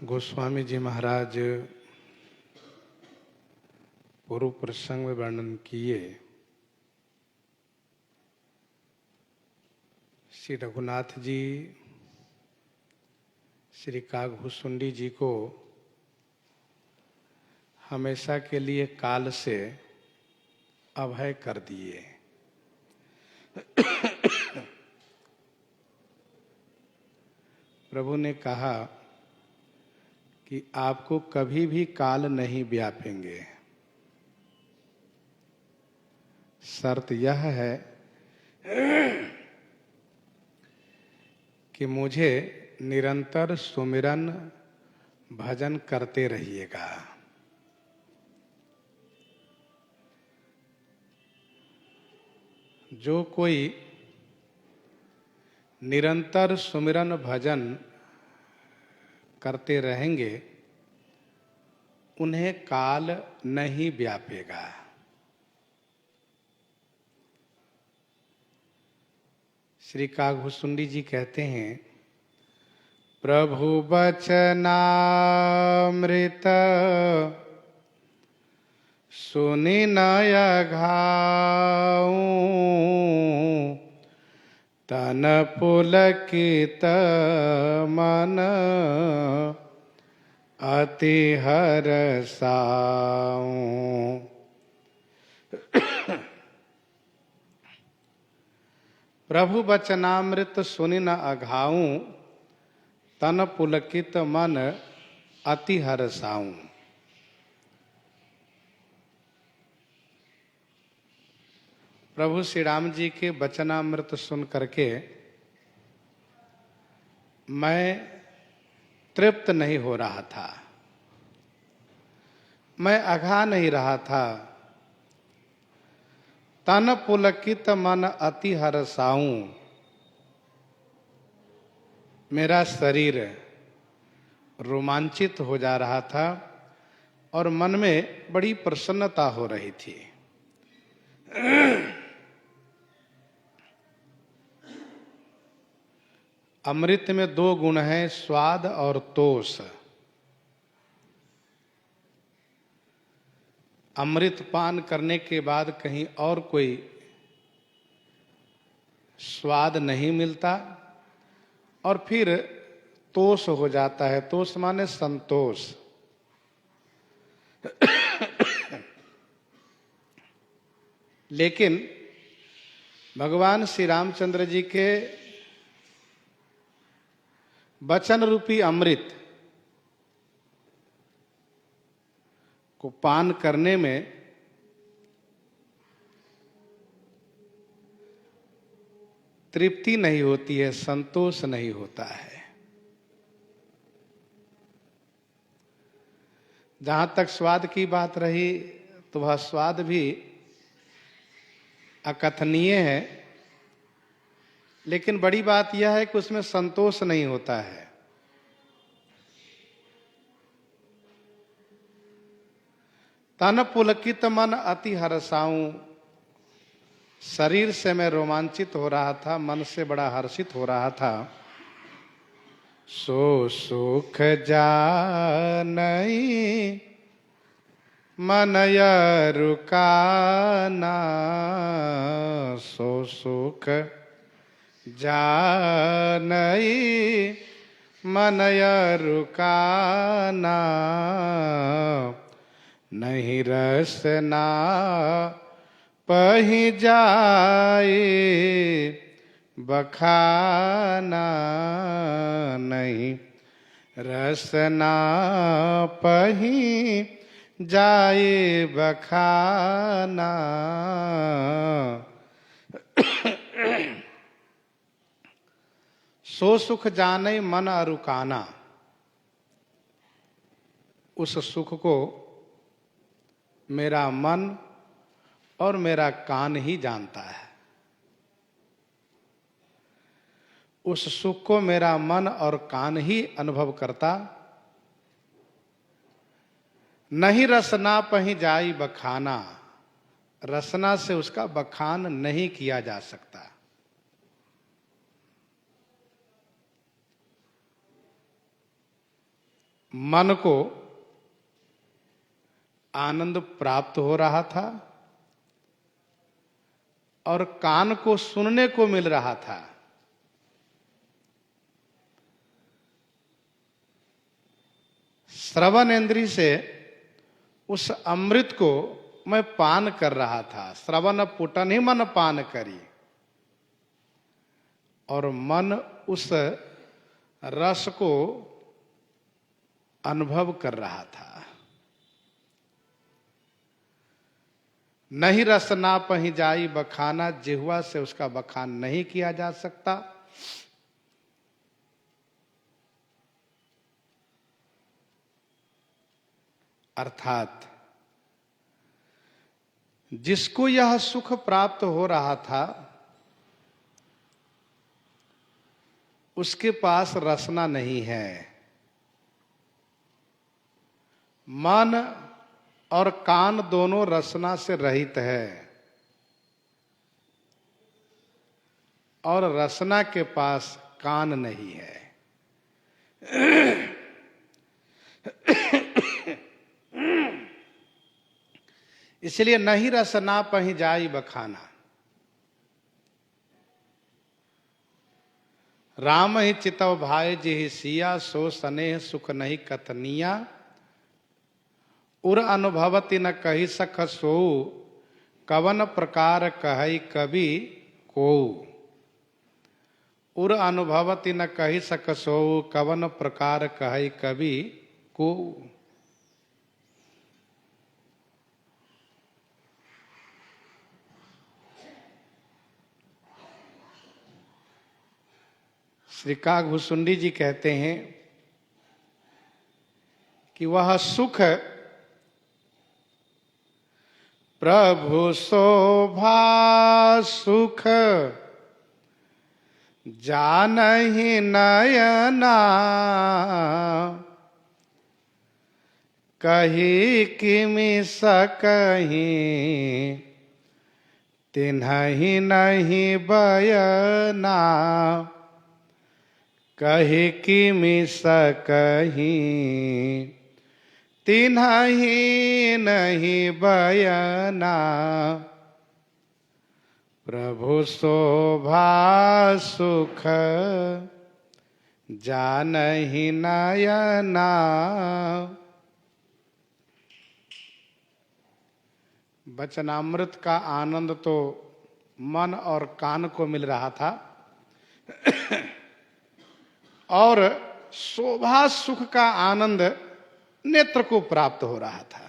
गोस्वामी जी महाराज पूर्व प्रसंग में वर्णन किए श्री रघुनाथ जी श्री कागभूषुंडी जी को हमेशा के लिए काल से अभय कर दिए। प्रभु ने कहा कि आपको कभी भी काल नहीं व्यापेंगे। शर्त यह है कि मुझे निरंतर सुमिरन भजन करते रहिएगा। जो कोई निरंतर सुमिरन भजन करते रहेंगे उन्हें काल नहीं व्यापेगा। श्री कागभूषुंडी जी कहते हैं, प्रभु बचनामृत सुनि नय घाऊं, तन पुलकित मन अति हरसाऊं। प्रभु बचनामृत सुनि न अघाऊं, तन पुलकित मन अति हरसाऊं। प्रभु श्री राम जी के वचनामृत सुन करके मैं तृप्त नहीं हो रहा था, मैं अघा नहीं रहा था। तन पुलकित मन अति हरसाऊं, मेरा शरीर रोमांचित हो जा रहा था और मन में बड़ी प्रसन्नता हो रही थी। अमृत में दो गुण हैं, स्वाद और तोष। अमृत पान करने के बाद कहीं और कोई स्वाद नहीं मिलता और फिर तोष हो जाता है। तोष माने संतोष। लेकिन भगवान श्री रामचंद्र जी के वचन रूपी अमृत को पान करने में तृप्ति नहीं होती है, संतोष नहीं होता है। जहां तक स्वाद की बात रही तो वह स्वाद भी अकथनीय है, लेकिन बड़ी बात यह है कि उसमें संतोष नहीं होता है। तन पुलकित मन अति हरसाऊं, शरीर से मैं रोमांचित हो रहा था, मन से बड़ा हर्षित हो रहा था। सो सुख जानई मन रुकाना, सो सुख जानई मन रुकाना, नहीं रसना पहि जाए बखाना, नहीं रसना पहि जाए बखाना। सो सुख जाने मन अरुकाना, उस सुख को मेरा मन और मेरा कान ही जानता है। उस सुख को मेरा मन और कान ही अनुभव करता। नहीं रसना पहि जाई बखाना, रसना से उसका बखान नहीं किया जा सकता। मन को आनंद प्राप्त हो रहा था और कान को सुनने को मिल रहा था। श्रवण इंद्री से उस अमृत को मैं पान कर रहा था। श्रवण पुटन ही मन पान करी, और मन उस रस को अनुभव कर रहा था। नहीं रस ना पही जाई बखाना, जिह्वा से उसका बखान नहीं किया जा सकता। अर्थात जिसको यह सुख प्राप्त हो रहा था उसके पास रसना नहीं है। मन और कान दोनों रसना से रहित है, और रसना के पास कान नहीं है। इसलिए नहीं रसना पही जाई बखाना। राम ही चितव भाई जिहि सिया, सो स्नेह सुख नहीं कथनिया। उर अनुभवति न कही सख सो, कवन प्रकार कहई कवि को। उर अनुभवति न कही सख सो, कवन प्रकार कहई कवि को। श्री काकभूषुंडी जी कहते हैं कि वह सुख प्रभु शोभा सुख जानहि नयना, कही किमि सकहि तिन्हि नहीं बयना। कही किमि सकहि तिन्हि नहीं बयना। प्रभु शोभा सुख जानहि नयना। वचनामृत का आनंद तो मन और कान को मिल रहा था, और शोभा सुख का आनंद नेत्र को प्राप्त हो रहा था।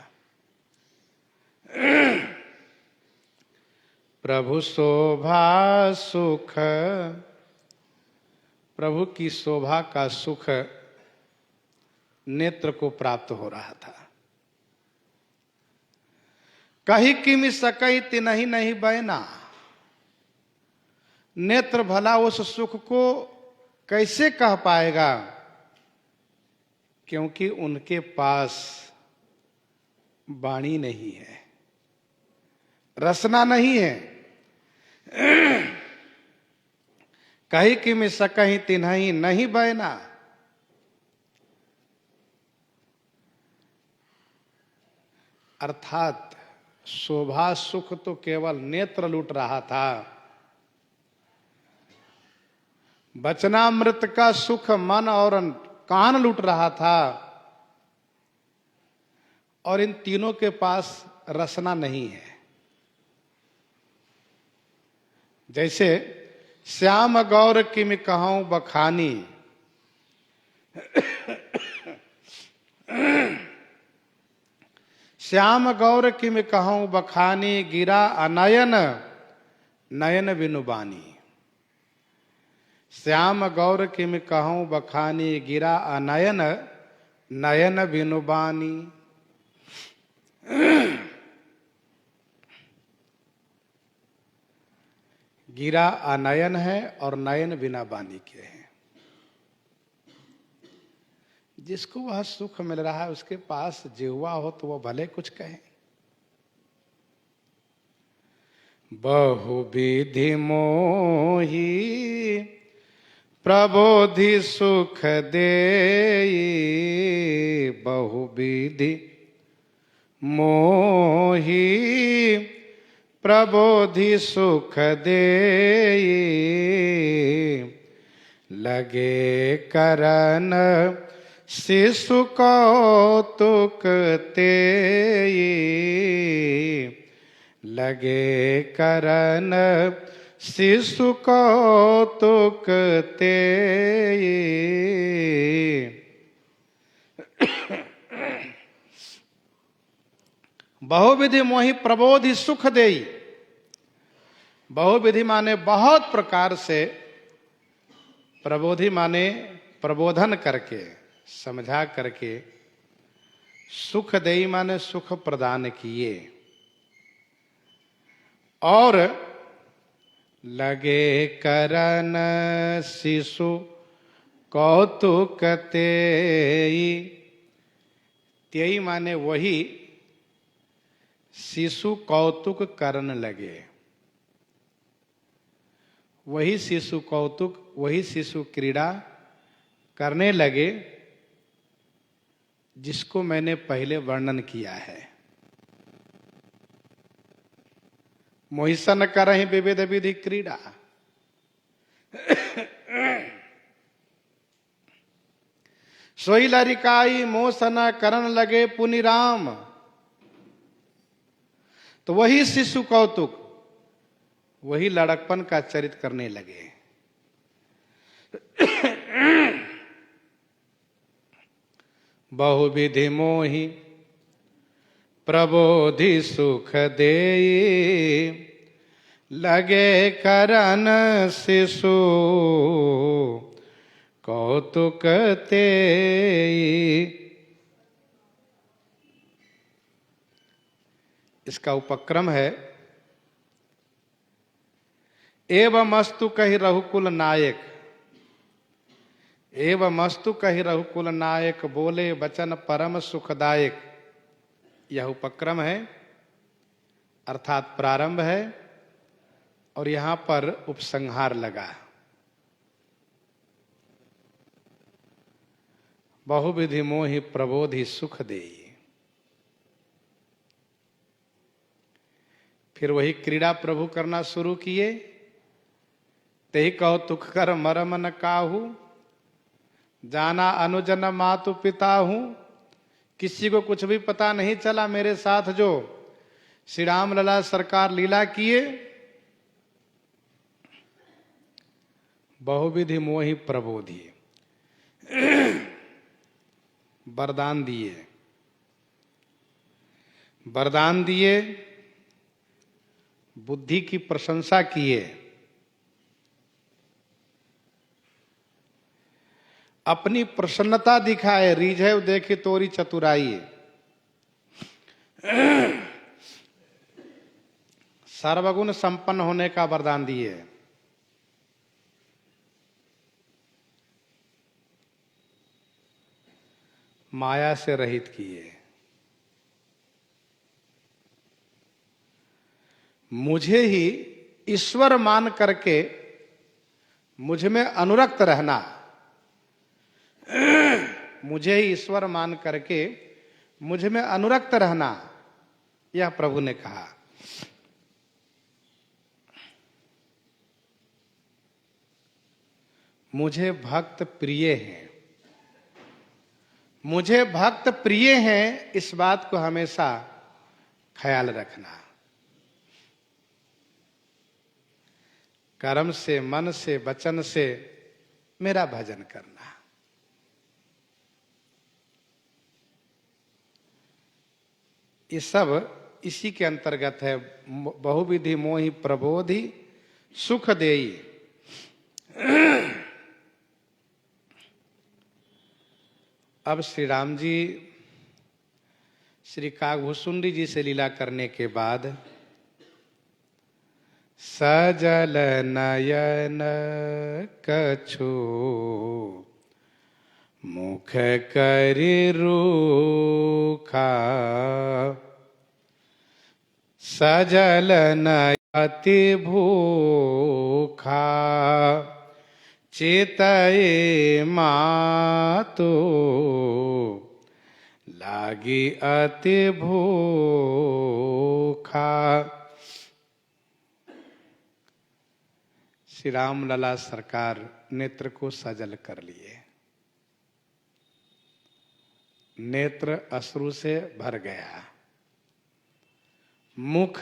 प्रभु शोभा सुख, प्रभु की शोभा का सुख नेत्र को प्राप्त हो रहा था। कही किमि सकई तिन्हि नहीं बयना। नेत्र भला उस सुख को कैसे कह पाएगा, क्योंकि उनके पास वाणी नहीं है, रसना नहीं है। कही किमि सकहि तिन्हि नहीं बयना। अर्थात शोभा सुख तो केवल नेत्र लूट रहा था, वचनामृत का सुख मन और कान लूट रहा था, और इन तीनों के पास रसना नहीं है। जैसे श्याम गौर किमि कहूं बखानी, श्याम गौर किमि कहूं बखानी, गिरा अनयन नयन बिनु बानी। श्याम गौर किमि कहूं बखानी, गिरा अनयन नयन बिनु बानी। गिरा अनयन है और नयन बिना बानी के हैं। जिसको वह सुख मिल रहा है उसके पास जिह्वा हो तो वह भले कुछ कहे। बहुविधि मोही प्रबोधि सुख देई, विधि मोहि प्रबोधि सुख देई, लगे करन शिशु कौतुक तेई, लगे करन शिशु कौतुक तेई। बहुविधि मोहि प्रबोधि सुख देई। बहुविधि माने बहुत प्रकार से, प्रबोधि माने प्रबोधन करके, समझा करके, सुख देई माने सुख प्रदान किए, और लगे करन शिशु कौतुक तेई। तेई माने वही शिशु कौतुक करन लगे, वही शिशु कौतुक, वही शिशु क्रीड़ा करने लगे जिसको मैंने पहले वर्णन किया है। मोहिसन करहि विविध विधि क्रीड़ा, सोई लरिकाई मोसन करन लगे पुनि राम। तो वही शिशु कौतुक, वही लड़कपन का चरित करने लगे। बहुविधि मोहि प्रबोधि सुख देई, लगे करन शिशु कौतुक तेई। इसका उपक्रम है, एवमस्तु कहि रघुकुल नायक, एवमस्तु कहि रघुकुल नायक, बोले वचन परम सुखदायक। यह उपक्रम है, अर्थात प्रारंभ है, और यहां पर उपसंहार लगा। बहुविधि मोहि प्रबोधि सुख देई। फिर वही क्रीड़ा प्रभु करना शुरू किए। तेहि कौतुक कर मरम न काहू, जाना अनुजन मातु पिता हूं। किसी को कुछ भी पता नहीं चला मेरे साथ जो श्री राम लला सरकार लीला किए। बहुविधि मोहि प्रबोधि, वरदान दिए, वरदान दिए, बुद्धि की प्रशंसा किए, अपनी प्रसन्नता दिखाए, रीझे देखी तोरी चतुराई। सर्वगुण संपन्न होने का वरदान दिए। माया से रहित किए। मुझे ही ईश्वर मान करके मुझ में अनुरक्त रहना, मुझे ही ईश्वर मान करके मुझ में अनुरक्त रहना, यह प्रभु ने कहा। मुझे भक्त प्रिय हैं, मुझे भक्त प्रिय हैं, इस बात को हमेशा ख्याल रखना। कर्म से, मन से, वचन से मेरा भजन करना। ये सब इसी के अंतर्गत है। बहुविधि मोहि प्रबोधि सुख देई। अब श्री राम जी श्री कागभूषुंडी जी से लीला करने के बाद सजल नयन कछु मुख करि रूखा, सजल नयति भूखा, चितये मातु लागी अति भूखा। श्री राम लला सरकार नेत्र को सजल कर लिए। नेत्र अश्रु से भर गया। मुख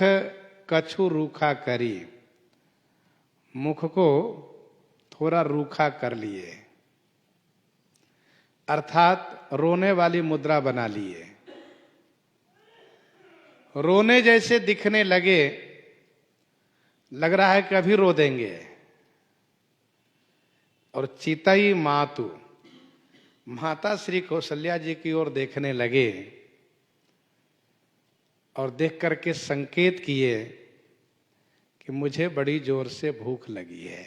कछु रूखा करी, मुख को थोड़ा रूखा कर लिए, अर्थात रोने वाली मुद्रा बना लिए। रोने जैसे दिखने लगे, लग रहा है कि अभी रो देंगे। और चितई मातु, माता श्री कौशल्या जी की ओर देखने लगे और देख करके संकेत किए कि मुझे बड़ी जोर से भूख लगी है।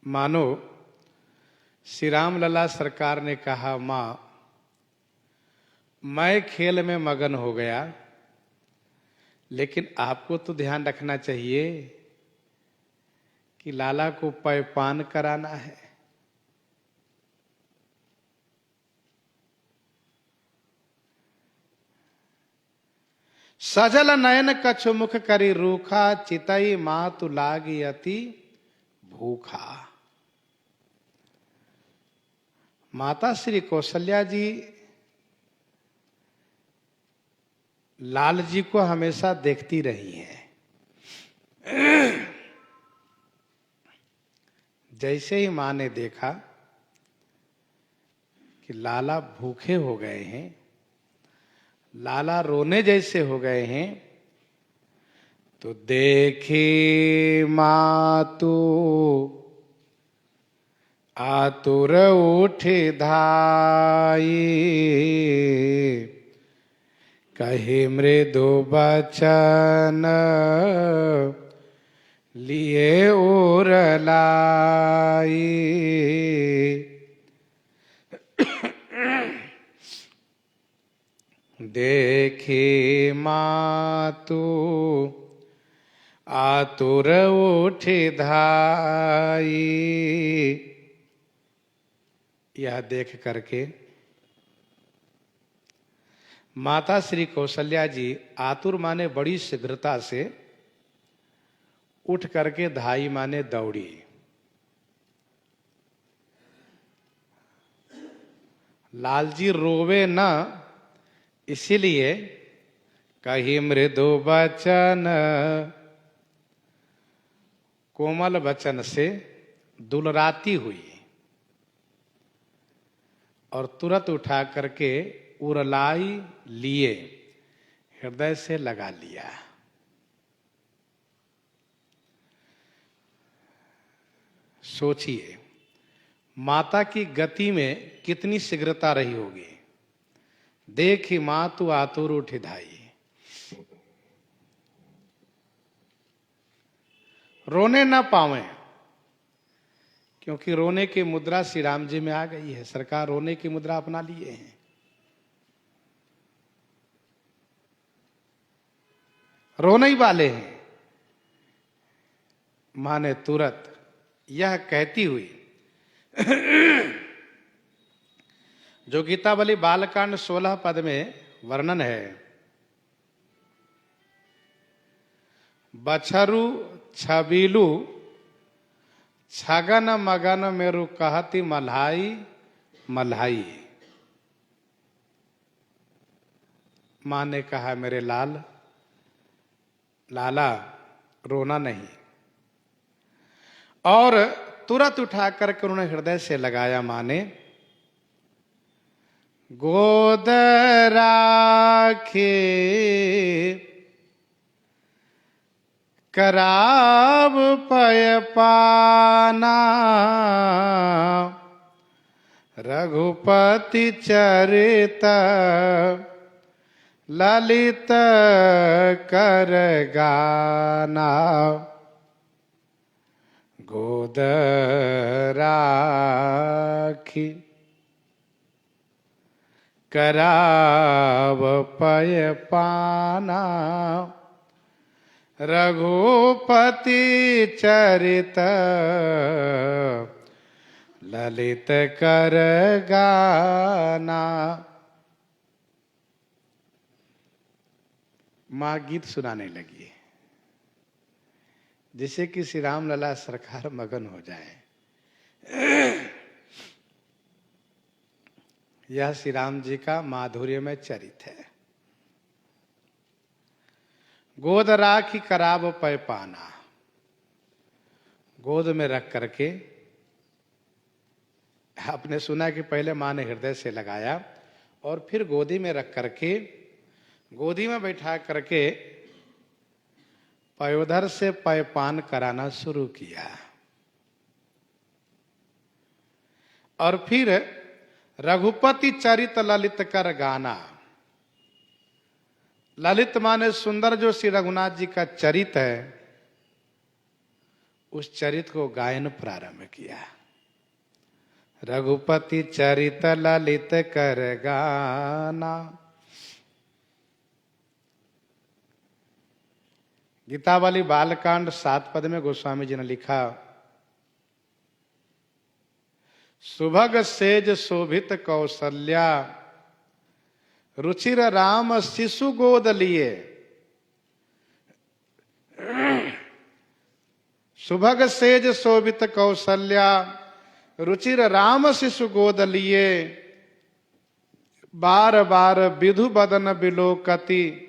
मानो श्री राम लला सरकार ने कहा, मां मैं खेल में मगन हो गया, लेकिन आपको तो ध्यान रखना चाहिए कि लाला को पैपान कराना है। सजल नयन कछु मुख करी रूखा, चितई मातु लागी अति भूखा। माता श्री कौशल्या जी लाल जी को हमेशा देखती रही हैं। जैसे ही मां ने देखा कि लाला भूखे हो गए हैं, लाला रोने जैसे हो गए हैं, तो देखी मातु आतुर उठे धाई, कहे मृदु बचन लिए और लाई। देखे मातु आतुर उठे धाई। यह देख करके माता श्री कौशल्या जी आतुर माने बड़ी शीघ्रता से उठ करके धाई माने दौड़ी। लालजी रोवे न, इसीलिए कही मृदु बचन, कोमल वचन से दुलराती हुई और तुरंत उठा करके उरलाई लिए, हृदय से लगा लिया। सोचिए माता की गति में कितनी शीघ्रता रही होगी। देखी मातु आतुर उठे धाई। रोने ना पावे, क्योंकि रोने की मुद्रा श्री राम जी में आ गई है। सरकार रोने की मुद्रा अपना लिए हैं। रोने ही वाले हैं। मां ने तुरंत यह कहती हुई, जो गीतावली बालकांड 16 पद में वर्णन है, बछरु छबीलू छगन मगन मेरु कहती मल्हाई मल्हाई। मां ने कहा, मेरे लाल लाला रोना नहीं। और तुरंत उठा करके उन्होंने हृदय से लगाया। मां ने गोद राखे कराब पय पाना, रघुपति चरित ललित कर गाना। गोद राखी कराव पय पाना, रघुपति चरित ललित कर गाना। माँ गीत सुनाने लगी जिससे कि श्री राम लला सरकार मगन हो जाए। यह श्री राम जी का माधुर्य में चरित है। गोद राखी कराब पै पाना, गोद में रख करके, आपने सुना कि पहले माँ ने हृदय से लगाया और फिर गोदी में रख करके, गोदी में बैठा करके पयोधर से पयपान कराना शुरू किया। और फिर रघुपति चरित ललित कर गाना। ललित माने सुंदर, जो श्री रघुनाथ जी का चरित है, उस चरित को गायन प्रारंभ किया। रघुपति चरित ललित कर गाना। गीतावली बालकांड 7 पद में गोस्वामी जी ने लिखा, सुभग सेज शोभित कौसल्या, रुचिर राम शिशु गोद लिए। सुभग सेज शोभित कौसल्या, रुचिर राम शिशु गोद लिए। बार बार विधु बदन बिलोकति,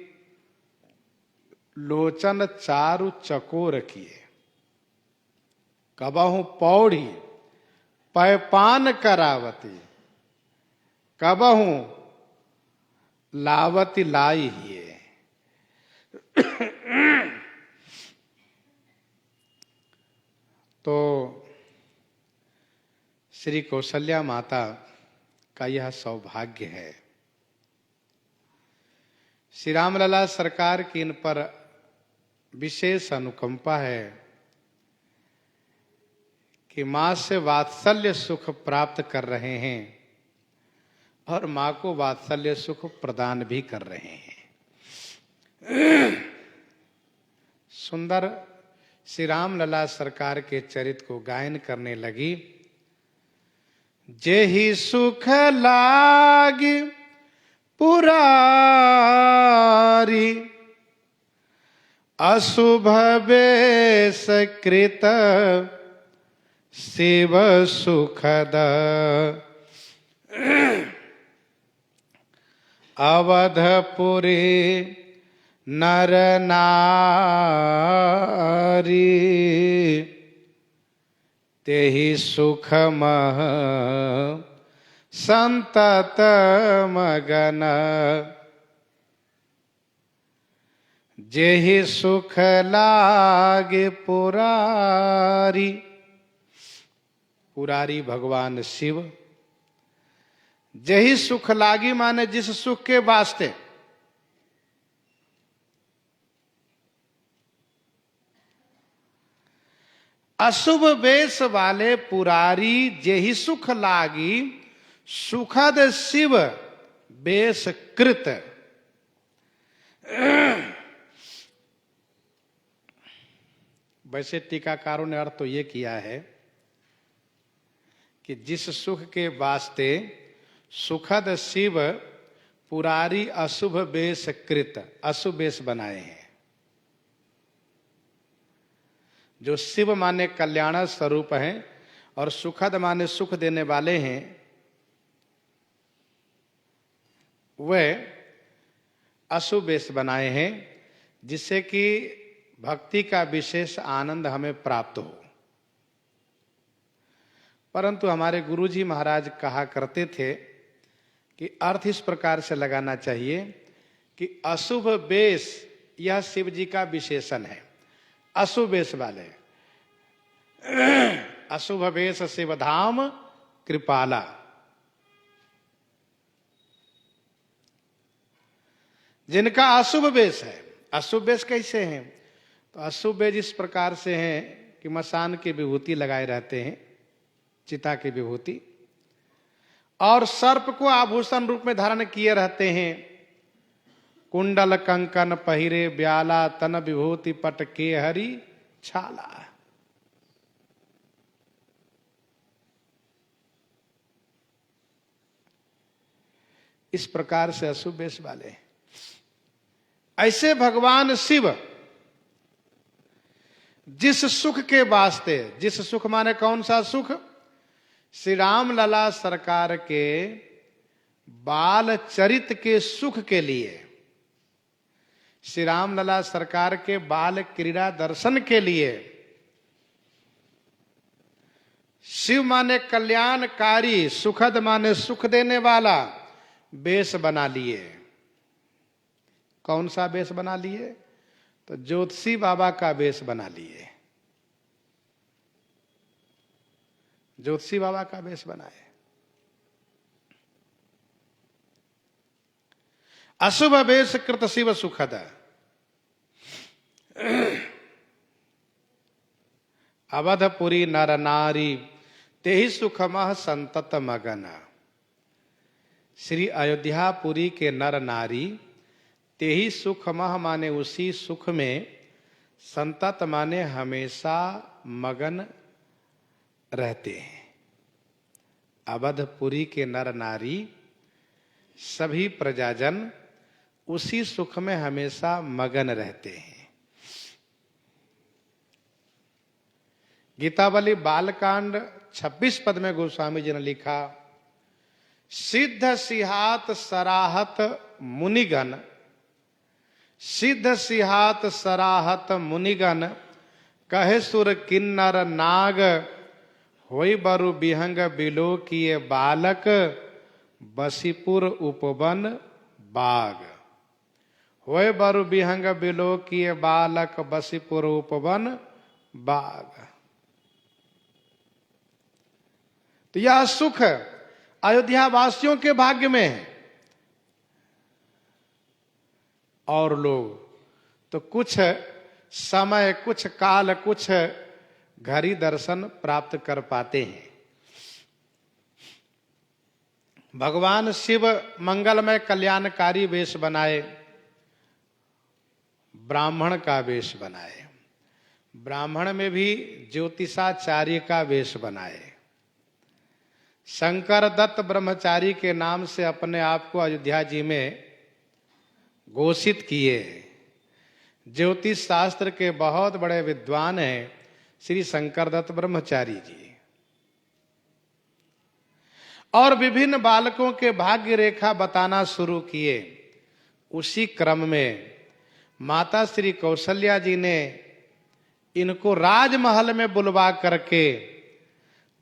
लोचन चारु चकोर किए। कबहु पौड़ी पैपान करावती, कबहु लावती लाई हिए। तो श्री कौशल्या माता का यह सौभाग्य है। श्री रामलला सरकार की इन पर विशेष अनुकंपा है कि मां से वात्सल्य सुख प्राप्त कर रहे हैं और मां को वात्सल्य सुख प्रदान भी कर रहे हैं। सुंदर श्री राम लला सरकार के चरित को गायन करने लगी। जेहि सुख लागी पुरारी, अशुभ बेश कृत शिव सुखद। अवधपुरी नर नारी, तेहि सुख मह संतत मगन। जेहि सुख लागे पुरारी, पुरारी भगवान शिव। जेहि सुख लागी माने जिस सुख के वास्ते अशुभ वेश वाले पुरारी, जेहि सुख लागी सुखद शिव बेश कृत। वैसे टीकाकारों ने अर्थ तो ये किया है कि जिस सुख के वास्ते सुखद शिव पुरारी अशुभ वेश कृत, अशुभ वेश बनाए हैं। जो शिव माने कल्याण स्वरूप हैं और सुखद माने सुख देने वाले हैं, वे अशुभ वेश बनाए हैं जिससे कि भक्ति का विशेष आनंद हमें प्राप्त हो। परंतु हमारे गुरुजी महाराज कहा करते थे कि अर्थ इस प्रकार से लगाना चाहिए कि अशुभ वेश यह शिव जी का विशेषण है। अशुभ वेश वाले, अशुभ वेश शिव धाम कृपाला। जिनका अशुभ वेश है, अशुभ वेश कैसे हैं? तो अशुभ वेश इस प्रकार से हैं कि मसान की विभूति लगाए रहते हैं, चिता की विभूति, और सर्प को आभूषण रूप में धारण किए रहते हैं। कुंडल कंकन पहिरे ब्याला, तन विभूति पट के हरि छाला। इस प्रकार से अशुभ वेश वाले हैं। ऐसे भगवान शिव जिस सुख के वास्ते, जिस सुख माने कौन सा सुख, श्री राम लला सरकार के बाल चरित के सुख के लिए, श्री राम लला सरकार के बाल क्रीड़ा दर्शन के लिए शिव माने कल्याणकारी, सुखद माने सुख देने वाला वेश बना लिए। कौन सा वेश बना लिए? तो ज्योतिषी बाबा का वेश बना लिए, ज्योतिषी बाबा का वेश बनाए। अशुभ वेश कृत शिव सुखद, अवधपुरी नर नारी तेहि सुखमह संतत मगन। श्री अयोध्यापुरी के नर नारी तेहि सुखमह माने उसी सुख में, संतत माने हमेशा मगन रहते हैं। अवधपुरी के नर नारी सभी प्रजाजन उसी सुख में हमेशा मगन रहते हैं। गीतावली बालकांड 26 पद में गोस्वामी जी ने लिखा, सिद्ध सिहात सराहत मुनिगण, सिद्ध सिहात सराहत मुनिगण, कहे सुर किन्नर नाग, होई बरु विहंग बिलो किए बालक, बसीपुर उपवन बाग। होए बरु विहंग बिलो किए बालक, बसीपुर उपवन बाग। तो यह सुख अयोध्या वासियों के भाग्य में है, और लोग तो कुछ समय, कुछ काल, कुछ घड़ी दर्शन प्राप्त कर पाते हैं। भगवान शिव मंगलमय कल्याणकारी वेश बनाए, ब्राह्मण का वेश बनाए, ब्राह्मण में भी ज्योतिषाचार्य का वेश बनाए। शंकर दत्त ब्रह्मचारी के नाम से अपने आप को अयोध्या जी में घोषित किए। ज्योतिष शास्त्र के बहुत बड़े विद्वान हैं श्री शंकर दत्त ब्रह्मचारी जी, और विभिन्न बालकों के भाग्य रेखा बताना शुरू किए। उसी क्रम में माता श्री कौशल्या जी ने इनको राजमहल में बुलवा करके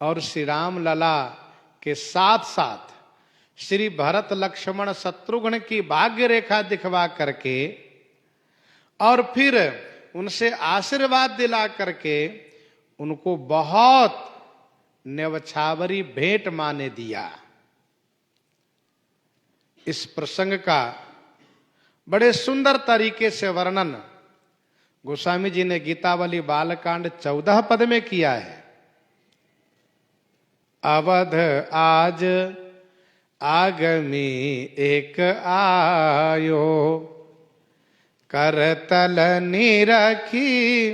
और श्री राम लला के साथ साथ श्री भरत लक्ष्मण शत्रुघ्न की भाग्य रेखा दिखवा करके और फिर उनसे आशीर्वाद दिला करके उनको बहुत न्यवछावरी भेंट माने दिया। इस प्रसंग का बड़े सुंदर तरीके से वर्णन गोस्वामी जी ने गीतावली बालकांड 14 पद में किया है। अवध आज आगमी एक आयो, करतल निरखी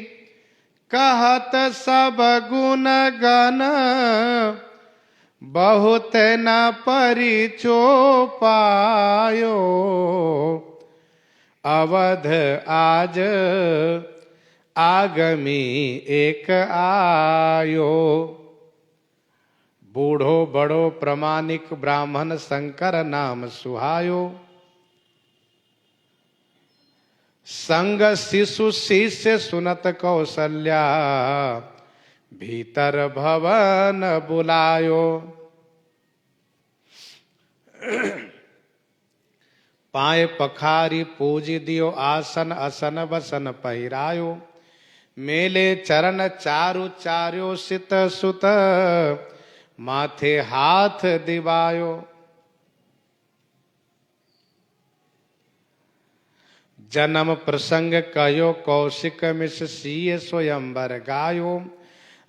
कहत सब गुण गण, बहुत न परिचो पायो। अवध आज आगमी एक आयो, बूढ़ो बड़ो प्रमाणिक ब्राह्मण शंकर नाम सुहायो। संग शिशु शिष्य सुनत कौशल्या, भीतर भवन बुलायो। पाए पखारी पूज दियो, आसन असन बसन पहिरायो। मेले चरण चारु चार्यो, सित सुत माथे हाथ दिवायो। जन्म प्रसंग कयो, कौशिक मिस सीय स्वयंवर गायो।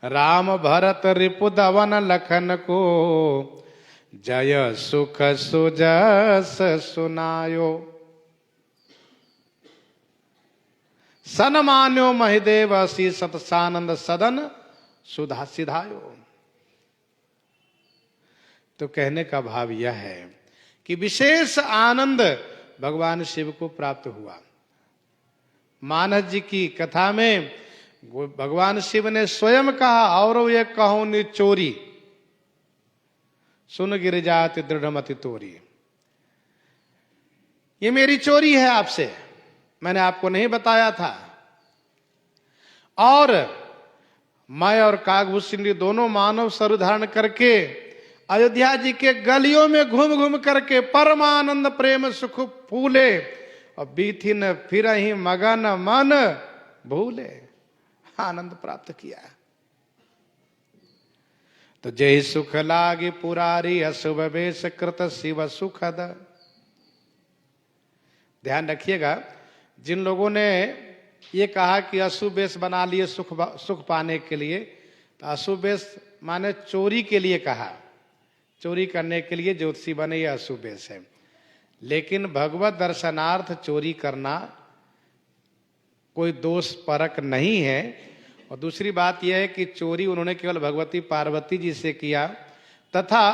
राम भरत रिपुदवन लखन को, जय सुख सुजस सुनायो। सन्मान्यो महिदेव सी सतसानंद सदन सुधा सिधायो। तो कहने का भाव यह है कि विशेष आनंद भगवान शिव को प्राप्त हुआ। मानस जी की कथा में भगवान शिव ने स्वयं कहा, और ये कहो नि चोरी, सुन गिर जात दृढ़मति तोरी। ये मेरी चोरी है आपसे, मैंने आपको नहीं बताया था। और मैं और काकभूषणी दोनों मानव स्वरूप धारण करके अयोध्या जी के गलियों में घूम घूम करके परमानंद प्रेम सुख फूले, और बीथिन फिर ही मगन मन भूले, आनंद प्राप्त किया। तो जय सुख लागे पुरारी अशुभ वेश कृत शिव सुखद। ध्यान रखिएगा, जिन लोगों ने ये कहा कि अशुभ वेश बना लिए सुख पाने के लिए, तो अशुभ वेश माने चोरी के लिए कहा, चोरी करने के लिए ज्योतिषी बने, ये अशुभ वेश है। लेकिन भगवत दर्शनार्थ चोरी करना कोई दोष परक नहीं है। और दूसरी बात यह है कि चोरी उन्होंने केवल भगवती पार्वती जी से किया, तथा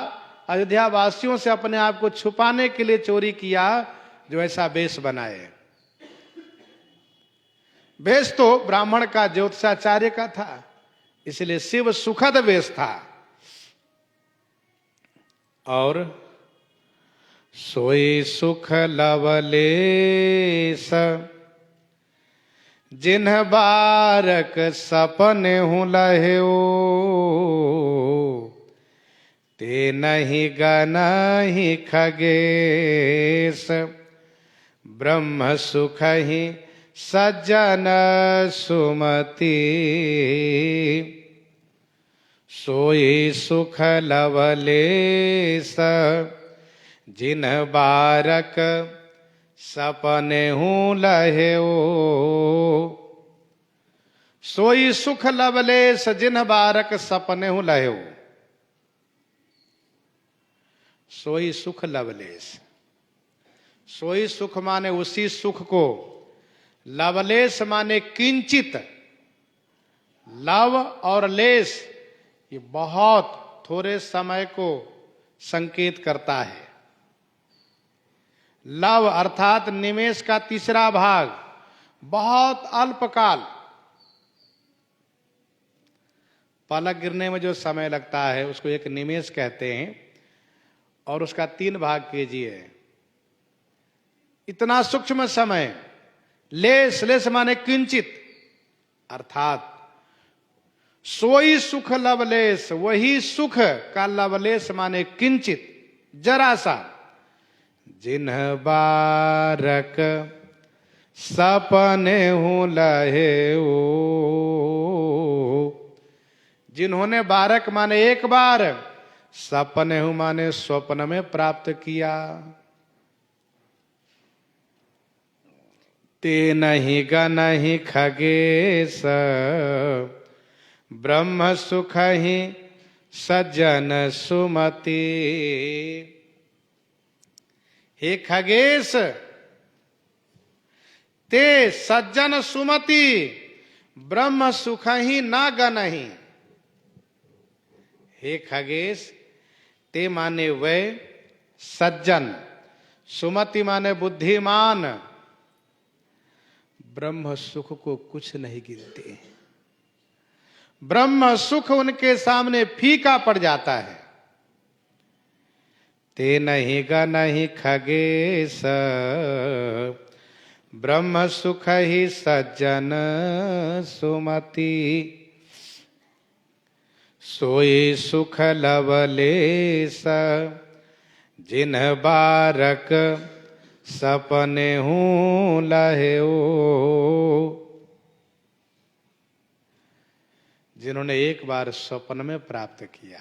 अयोध्या वासियों से अपने आप को छुपाने के लिए चोरी किया, जो ऐसा वेश बनाए। वेश तो ब्राह्मण का, ज्योतिषाचार्य का था, इसलिए शिव सुखद वेश था। और सोई सुख लवलेश जिन्ह बारक सपने हूँ लह्यो, ते नहीं गनहि खगेश ब्रह्म सुख ही सज्जन सुमति। सोई सुख लवलेश जिन्ह बारक सपने हूँ लह्यो। सोई सुख लवलेश जिन्ह बारक सपने हूँ लह्यो। सोई सुख लवलेश, सोई सुख माने उसी सुख को, लवलेश माने किंचित। लव और लेश ये बहुत थोड़े समय को संकेत करता है। लव अर्थात निमेष का तीसरा भाग, बहुत अल्पकाल। पलक गिरने में जो समय लगता है उसको एक निमेष कहते हैं, और उसका 3 भाग कीजिए, इतना सूक्ष्म समय। लेस, लेस माने किंचित, अर्थात सोई सुख लवलेश, वही सुख का लवलेश माने किंचित, जरा सा। जिन्ह बारक सपने हूँ लह्यो, जिन्होंने बारक माने एक बार, सपने हूँ माने स्वप्न में प्राप्त किया। ते नहीं गनहि खगेश ब्रह्म सुख ही सज्जन सुमति। हे खगेश, ते सज्जन सुमति ब्रह्म सुख ही न गनहि। हे खगेश, ते माने वे सज्जन, सुमति माने बुद्धिमान, ब्रह्म सुख को कुछ नहीं गिनते। ब्रह्म सुख उनके सामने फीका पड़ जाता है। ते नहीं गनहि खगेश ब्रह्म सुख ही सज्जन सुमति। सोई सुख लवलेश जिन्ह बारक सपने हूँ लह्यो। जिन्होंने एक बार स्वप्न में प्राप्त किया,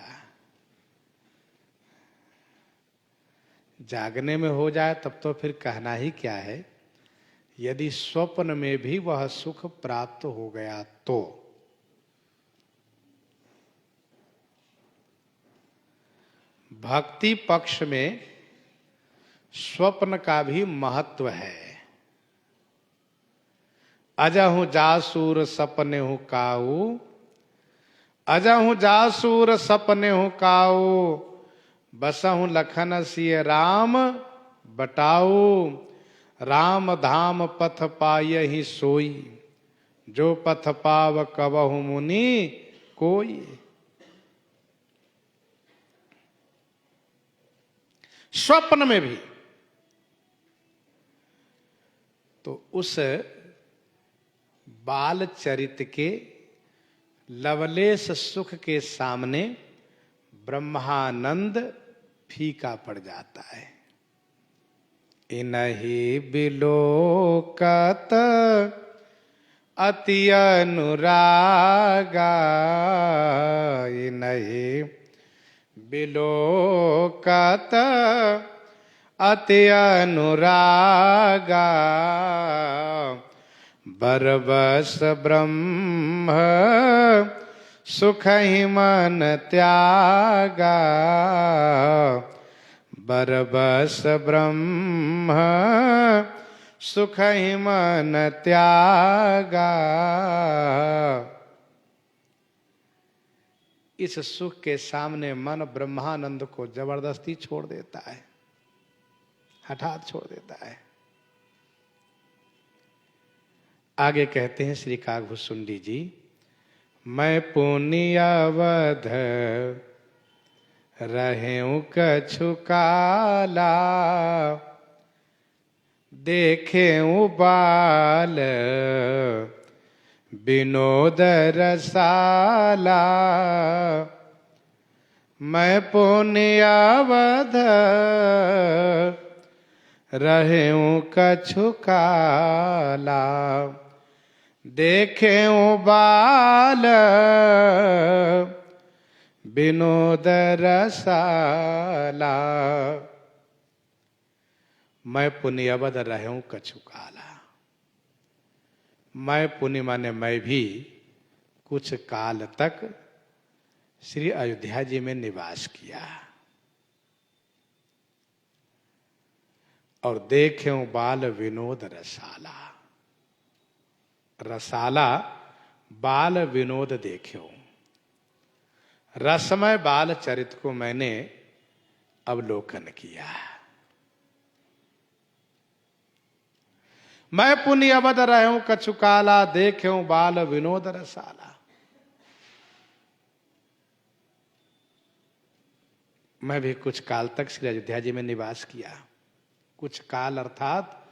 जागने में हो जाए तब तो फिर कहना ही क्या है। यदि स्वप्न में भी वह सुख प्राप्त हो गया तो भक्ति पक्ष में स्वप्न का भी महत्व है। अजहु जासूर सपने हूँ काऊ, अजहु जासूर सपने हूँ काऊ, बसहु लखन सिय राम बटाऊ, राम धाम पथ पायहि सोई, जो पथ पाव कबहु मुनि कोई। स्वप्न में भी तो उस बाल चरित के लवलेश सुख के सामने ब्रह्मानंद फीका पड़ जाता है। इनहि बिलोकत अति अनुरागा, इनहि बिलोकत अति अनुरागा, बरबस ब्रह्म सुख ही मन त्यागा, बरबस ब्रह्म सुख ही मन त्यागा। इस सुख के सामने मन ब्रह्मानंद को जबरदस्ती छोड़ देता है, हठात छोड़ देता है। आगे कहते हैं श्री काकभूषुंडी जी, मैं पुनि अवध रहें कछु काला, देखें बाल विनोद रसाला, मैं पुनि अवध रहें कछु काला, देखें बाल विनोद रसाला, मैं पुनि अवध रहूं कछु काला। मैं पुनि माने मैं भी कुछ काल तक श्री अयोध्या जी में निवास किया और देखें बाल विनोद रसाला। रसाला बाल विनोद देख्यो, रसमय बाल चरित को मैंने अवलोकन किया। मैं पुनि अवध रहूं कछु काला, देख्यो बाल विनोद रसाला। मैं भी कुछ काल तक श्री अयोध्या जी में निवास किया। कुछ काल अर्थात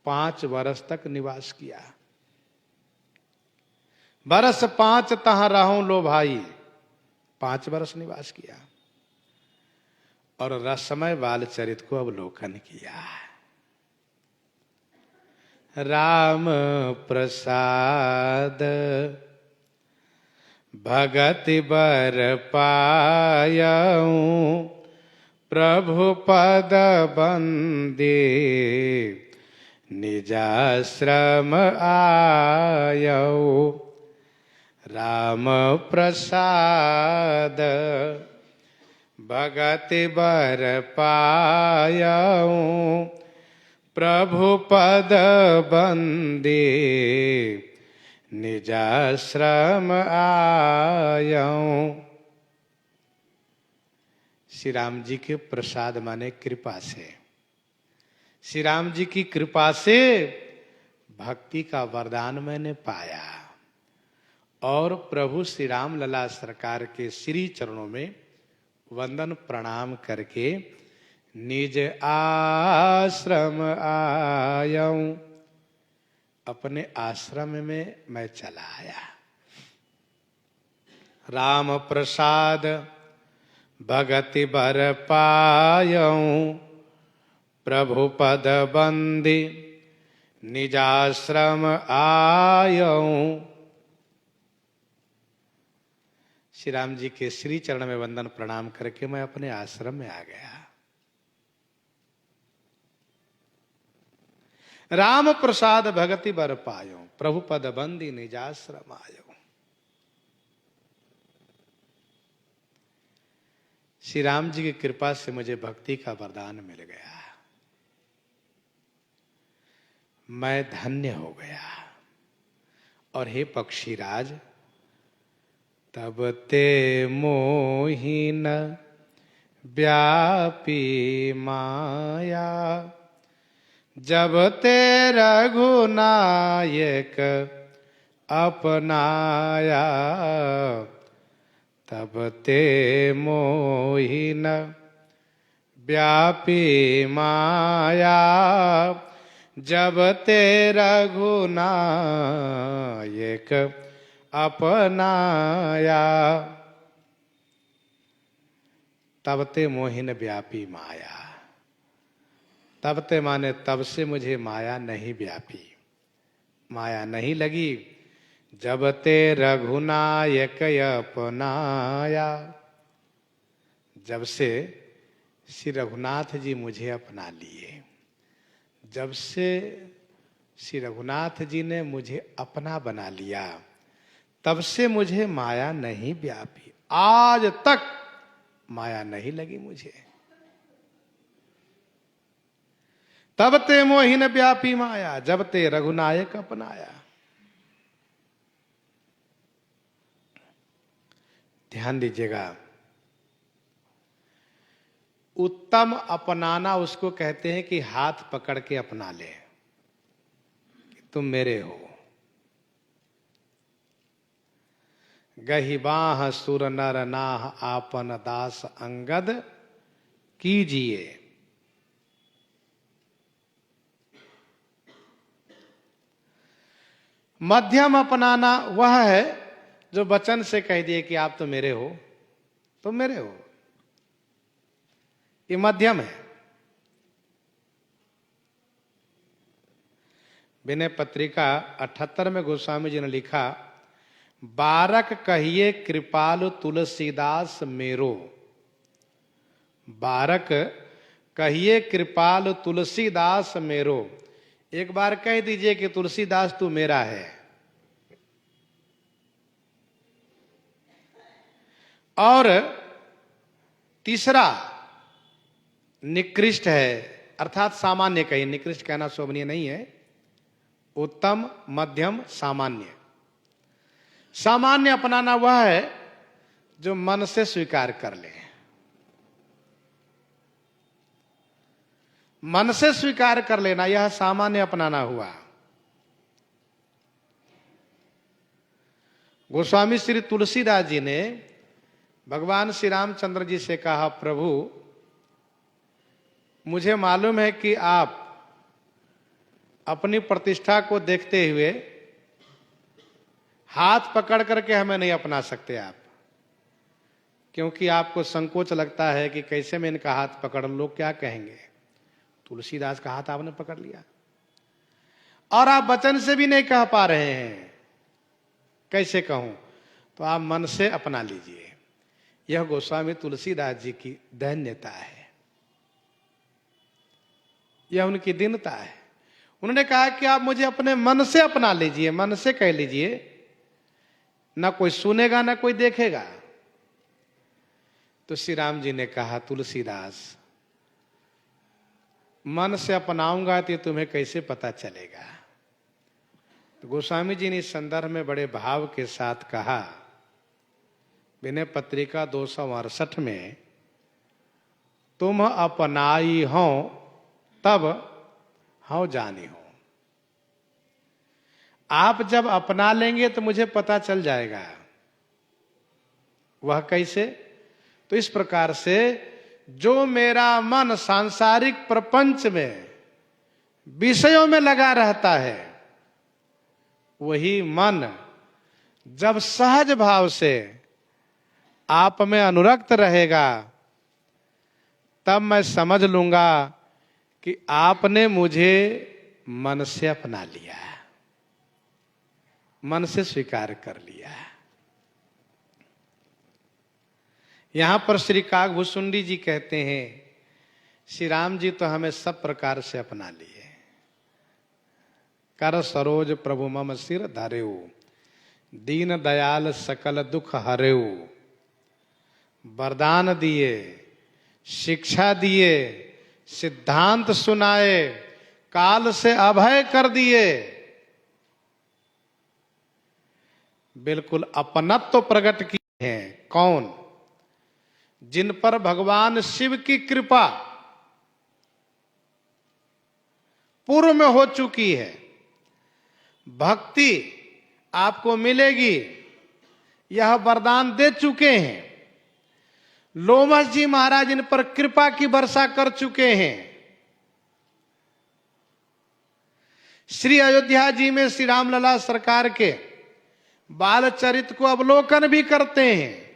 5 वर्ष तक निवास किया। बरस 5 तहां रहूं लो भाई, 5 वर्ष निवास किया और रसमय बाल चरित को अवलोकन किया। राम प्रसाद भगति बर पायऊं, प्रभु पद बंदे निजाश्रम आयऊ। राम प्रसाद भगति बर पायऊं, प्रभु पद बंदे निजाश्रम आयऊं। श्री राम जी के प्रसाद माने कृपा से, श्री राम जी की कृपा से भक्ति का वरदान मैंने पाया और प्रभु श्री राम लला सरकार के श्री चरणों में वंदन प्रणाम करके निज आश्रम आयऊं। अपने आश्रम में मैं चला आया। राम प्रसाद भगति बर पायऊं, प्रभु पद बंदी निजाश्रम आयऊं। श्री राम जी के श्री चरण में वंदन प्रणाम करके मैं अपने आश्रम में आ गया। राम प्रसाद भगति बर पायो, प्रभु पद बंदी निजाश्रम आयो। श्री राम जी की कृपा से मुझे भक्ति का वरदान मिल गया, मैं धन्य हो गया। और हे पक्षीराज, तब ते मोहि न व्यापी माया। जब ते रघुनायक अपनाया, तब ते मोहिन व्यापी माया। जब ते रघुनायक अपनाया, तब ते मोहिन व्यापी माया। तब ते माने तब से मुझे माया नहीं व्यापी, माया नहीं लगी। जब ते रघुनायक अपनाया, जब से श्री रघुनाथ जी मुझे अपना लिए, जब से श्री रघुनाथ जी ने मुझे अपना बना लिया, तब से मुझे माया नहीं व्यापी। आज तक माया नहीं लगी मुझे। तब ते मोहिन व्यापी माया, जब ते रघुनायक अपनाया। ध्यान दीजिएगा, उत्तम अपनाना उसको कहते हैं कि हाथ पकड़ के अपना ले कि तुम मेरे हो। गहि बाह सुर नर नाह आपन दास अंगद कीजिए। मध्यम अपनाना वह है जो वचन से कह दिए कि आप तो मेरे हो, तुम मेरे हो, ये मध्यम है। विनय पत्रिका 78 में गोस्वामी जी ने लिखा, बारक कहिए कृपालु तुलसीदास मेरो। बारक कहिए कृपालु तुलसीदास मेरो। एक बार कह दीजिए कि तुलसीदास तू मेरा है। और तीसरा निकृष्ट है, अर्थात सामान्य कहिए, निकृष्ट कहना शोभनीय नहीं है। उत्तम, मध्यम, सामान्य। सामान्य अपनाना वह है जो मन से स्वीकार कर ले। मन से स्वीकार कर लेना, यह सामान्य अपनाना हुआ। गोस्वामी श्री तुलसीदास जी ने भगवान श्री रामचंद्र जी से कहा, प्रभु मुझे मालूम है कि आप अपनी प्रतिष्ठा को देखते हुए हाथ पकड़ करके हमें नहीं अपना सकते आप, क्योंकि आपको संकोच लगता है कि कैसे मैं इनका हाथ पकड़, लोग क्या कहेंगे। तुलसीदास का हाथ आपने पकड़ लिया और आप वचन से भी नहीं कह पा रहे हैं, कैसे कहूं, तो आप मन से अपना लीजिए। यह गोस्वामी तुलसीदास जी की दैन्यता है, यह उनकी दीनता है। उन्होंने कहा कि आप मुझे अपने मन से अपना लीजिए, मन से कह लीजिए, ना कोई सुनेगा ना कोई देखेगा। तो श्री राम जी ने कहा, तुलसीदास मन से अपनाऊंगा तो तुम्हें कैसे पता चलेगा। तो गोस्वामी जी ने इस संदर्भ में बड़े भाव के साथ कहा, विनय पत्रिका 268 में, तुम अपनाई हो तब हूं जानी हो। आप जब अपना लेंगे तो मुझे पता चल जाएगा। वह कैसे? तो इस प्रकार से जो मेरा मन सांसारिक प्रपंच में विषयों में लगा रहता है, वही मन जब सहज भाव से आप में अनुरक्त रहेगा, तब मैं समझ लूंगा कि आपने मुझे मन से अपना लिया, मन से स्वीकार कर लिया। यहां पर श्री काकभूषुंडी जी कहते हैं, श्री राम जी तो हमें सब प्रकार से अपना लिए। कर सरोज प्रभु मम सिर धरेऊ, दीन दयाल सकल दुख हरेऊ। वरदान दिए, शिक्षा दिए, सिद्धांत सुनाए, काल से अभय कर दिए। बिल्कुल अपनत्व प्रकट किए हैं। कौन? जिन पर भगवान शिव की कृपा पूर्व में हो चुकी है, भक्ति आपको मिलेगी, यह वरदान दे चुके हैं। लोमस जी महाराज इन पर कृपा की वर्षा कर चुके हैं। श्री अयोध्या जी में श्री रामलला सरकार के बाल चरित्र को अवलोकन भी करते हैं।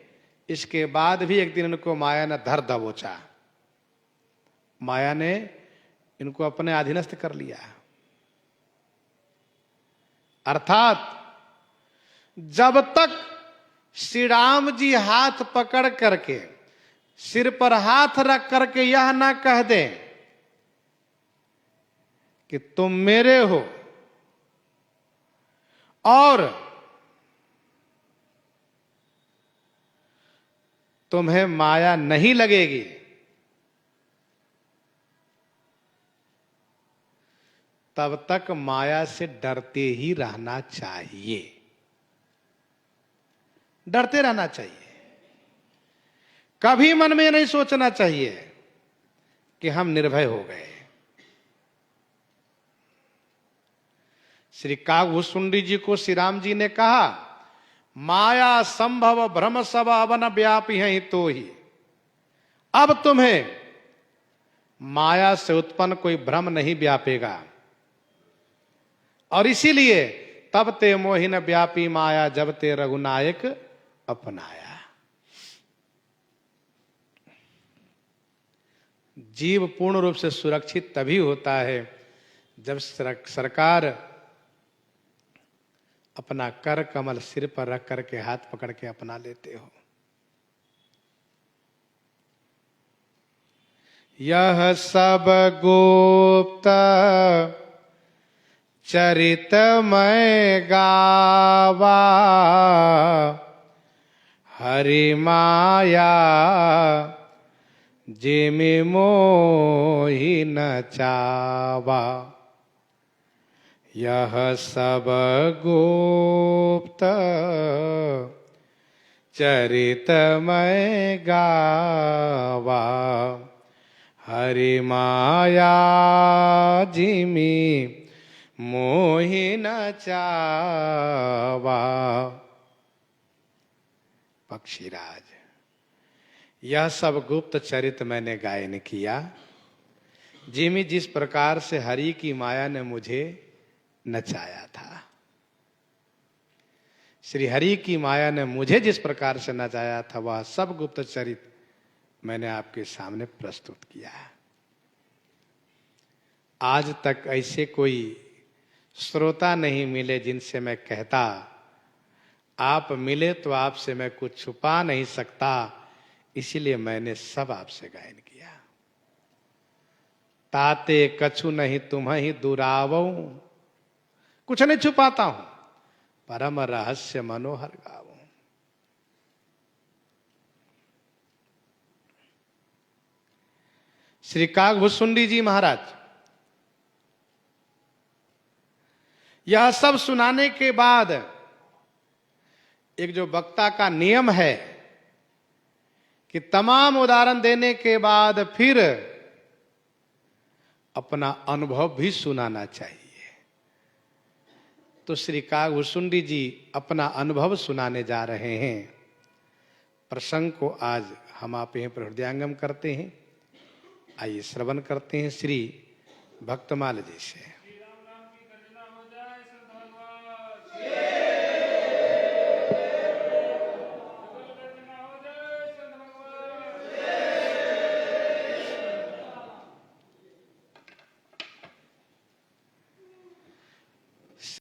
इसके बाद भी एक दिन इनको माया ने धर दबोचा, माया ने इनको अपने अधीनस्थ कर लिया। अर्थात जब तक श्री राम जी हाथ पकड़ करके सिर पर हाथ रख करके यह ना कह दें कि तुम मेरे हो और तुम्हें माया नहीं लगेगी, तब तक माया से डरते ही रहना चाहिए, डरते रहना चाहिए। कभी मन में नहीं सोचना चाहिए कि हम निर्भय हो गए। श्री कागभूषुंडी जी को श्री राम जी ने कहा, माया संभव भ्रम सब अवन व्यापी है तो ही। अब तुम्हें माया से उत्पन्न कोई भ्रम नहीं व्यापेगा, और इसीलिए तब ते मोहिन व्यापी माया जब ते रघुनायक अपनाया। जीव पूर्ण रूप से सुरक्षित तभी होता है जब सरकार अपना कर कमल सिर पर रख करके हाथ पकड़ के अपना लेते हो। यह सब गुप्त चरित मैं गावा, हरि माया जिमि मोहि न चावा। यह सब गुप्त चरित मैं गावा, हरि माया जिमि मोहि न चावा। पक्षीराज, यह सब गुप्त चरित्र मैंने गायन किया, जिमि जिस प्रकार से हरि की माया ने मुझे नचाया था। श्री हरि की माया ने मुझे जिस प्रकार से नचाया था, वह सब गुप्त चरित्र मैंने आपके सामने प्रस्तुत किया है। आज तक ऐसे कोई श्रोता नहीं मिले जिनसे मैं कहता, आप मिले तो आपसे मैं कुछ छुपा नहीं सकता, इसीलिए मैंने सब आपसे गायन किया। ताते कछु नहीं तुम्हें दुरावो, कुछ नहीं छुपाता हूं, परम रहस्य मनोहर गावो। श्री कागभूषुंडी जी महाराज, यह सब सुनाने के बाद एक जो वक्ता का नियम है कि तमाम उदाहरण देने के बाद फिर अपना अनुभव भी सुनाना चाहिए। तो श्री कागभूषुंडी जी अपना अनुभव सुनाने जा रहे हैं। प्रसंग को आज हम आप यहीं पर हृदयांगम करते हैं। आइए श्रवण करते हैं श्री भक्तमाल जी से।